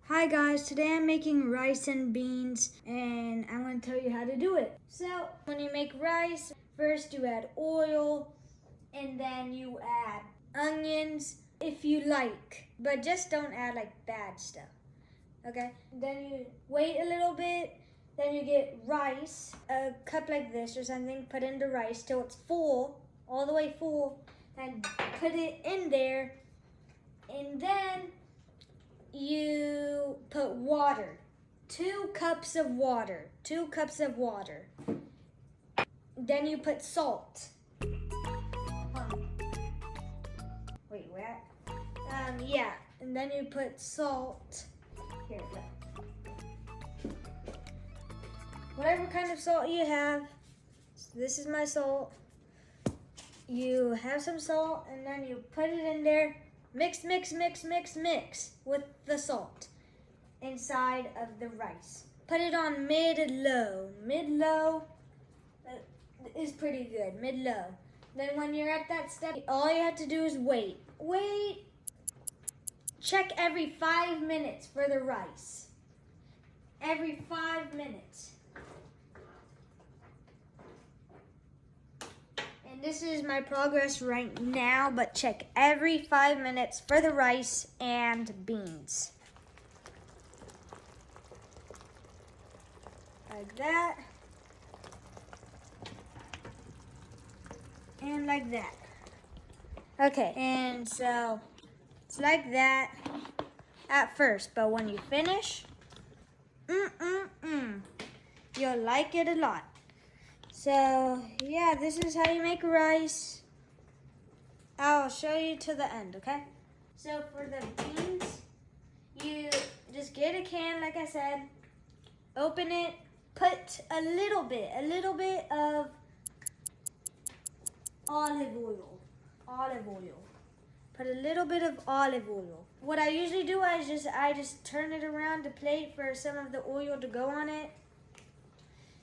Hi guys, today I'm making rice and beans and I'm going to tell you how to do it. So when you make rice, first you add oil and then you add onions if you like, but just don't add like bad stuff, okay? Then you wait a little bit, then you get rice, a cup like this or something, put in the rice till it's full, all the way full, and put it in there, and then you put water, 2 cups of water. Then you put salt. Wait, where? Yeah, and then you put salt. Here, look. Whatever kind of salt you have. So this is my salt. You have some salt, and then you put it in there. Mix with the salt inside of the rice. Put it on mid-low. Mid-low is pretty good, mid-low. Then when you're at that step, all you have to do is wait. Check every 5 minutes for the rice. Every 5 minutes. And this is my progress right now, but check every 5 minutes for the rice and beans. Like that. And like that. Okay, and so it's like that at first, but when you finish, you'll like it a lot. So, yeah, this is how you make rice. I'll show you to the end, okay? So, for the beans, you just get a can, like I said, open it, put a little bit of olive oil. Put a little bit of olive oil. What I usually do is I just turn it around the plate for some of the oil to go on it.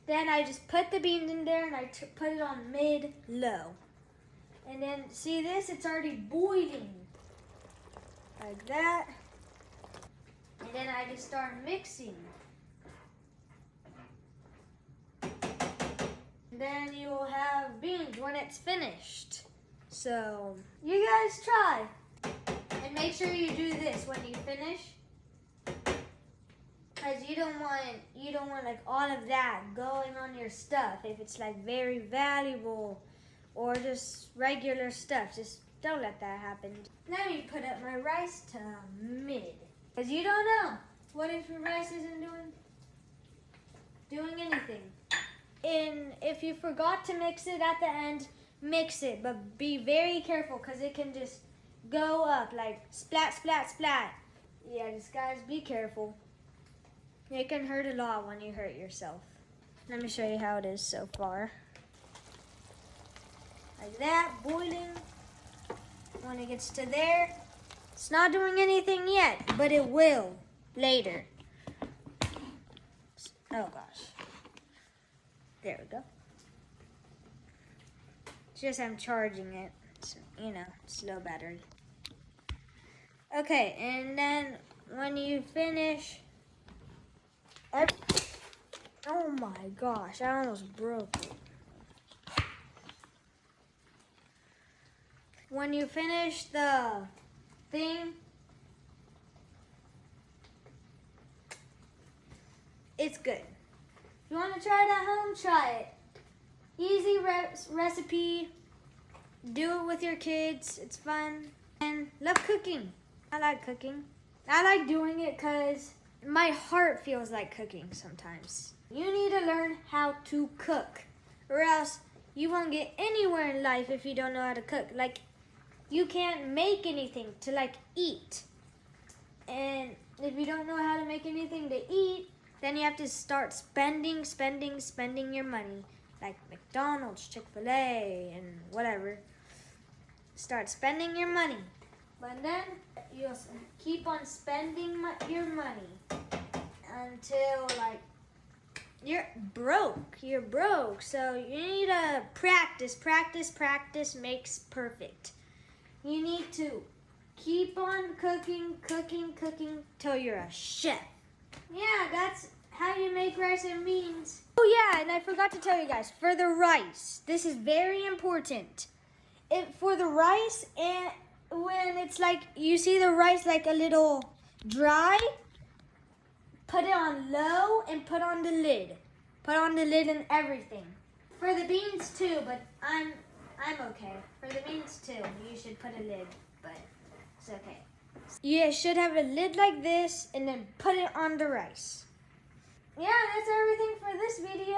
Then I just put the beans in there and I put it on mid-low. And then, see this? It's already boiling. Like that. And then I just start mixing. And then you will have beans when it's finished. So, you guys try. And make sure you do this when you finish. Because you don't want like all of that going on your stuff. If it's like very valuable or just regular stuff, just don't let that happen. Let me put up my rice to mid. Because you don't know. What if your rice isn't doing anything? And if you forgot to mix it at the end, mix it. But be very careful because it can just go up like splat, splat, splat. Yeah, just guys, be careful. It can hurt a lot when you hurt yourself. Let me show you how it is so far. Like that, boiling. When it gets to there, it's not doing anything yet, but it will later. Oh gosh. There we go. It's just I'm charging it. So, slow battery. Okay, and then when you finish, oh my gosh, I almost broke it. When you finish the thing, it's good. If you want to try it at home, try it. Easy recipe. Do it with your kids. It's fun. And love cooking. I like cooking. I like doing it because my heart feels like cooking sometimes. You need to learn how to cook, or else you won't get anywhere in life if you don't know how to cook. Like, you can't make anything to like eat. And if you don't know how to make anything to eat, then you have to start spending your money. Like McDonald's, Chick-fil-A, and whatever. Start spending your money. But then you'll keep on spending your money until like you're broke. So you need to practice makes perfect. You need to Keep on cooking, cooking, cooking till you're a chef. Yeah, that's how you make rice and beans. Oh yeah, and I forgot to tell you guys, for the rice, this is very important. For the rice, and when it's like, you see the rice like a little dry, put it on low and put on the lid. Put on the lid and everything. For the beans too, but I'm okay. For the beans too, you should put a lid, but it's okay. You should have a lid like this and then put it on the rice. Yeah, that's everything for this video.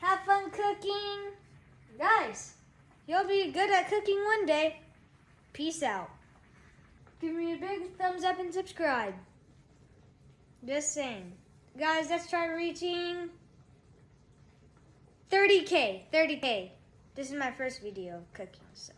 Have fun cooking. Guys, you'll be good at cooking one day. Peace out. Give me a big thumbs up and subscribe. Just saying. Guys, let's try reaching 30K. 30K. This is my first video of cooking, so.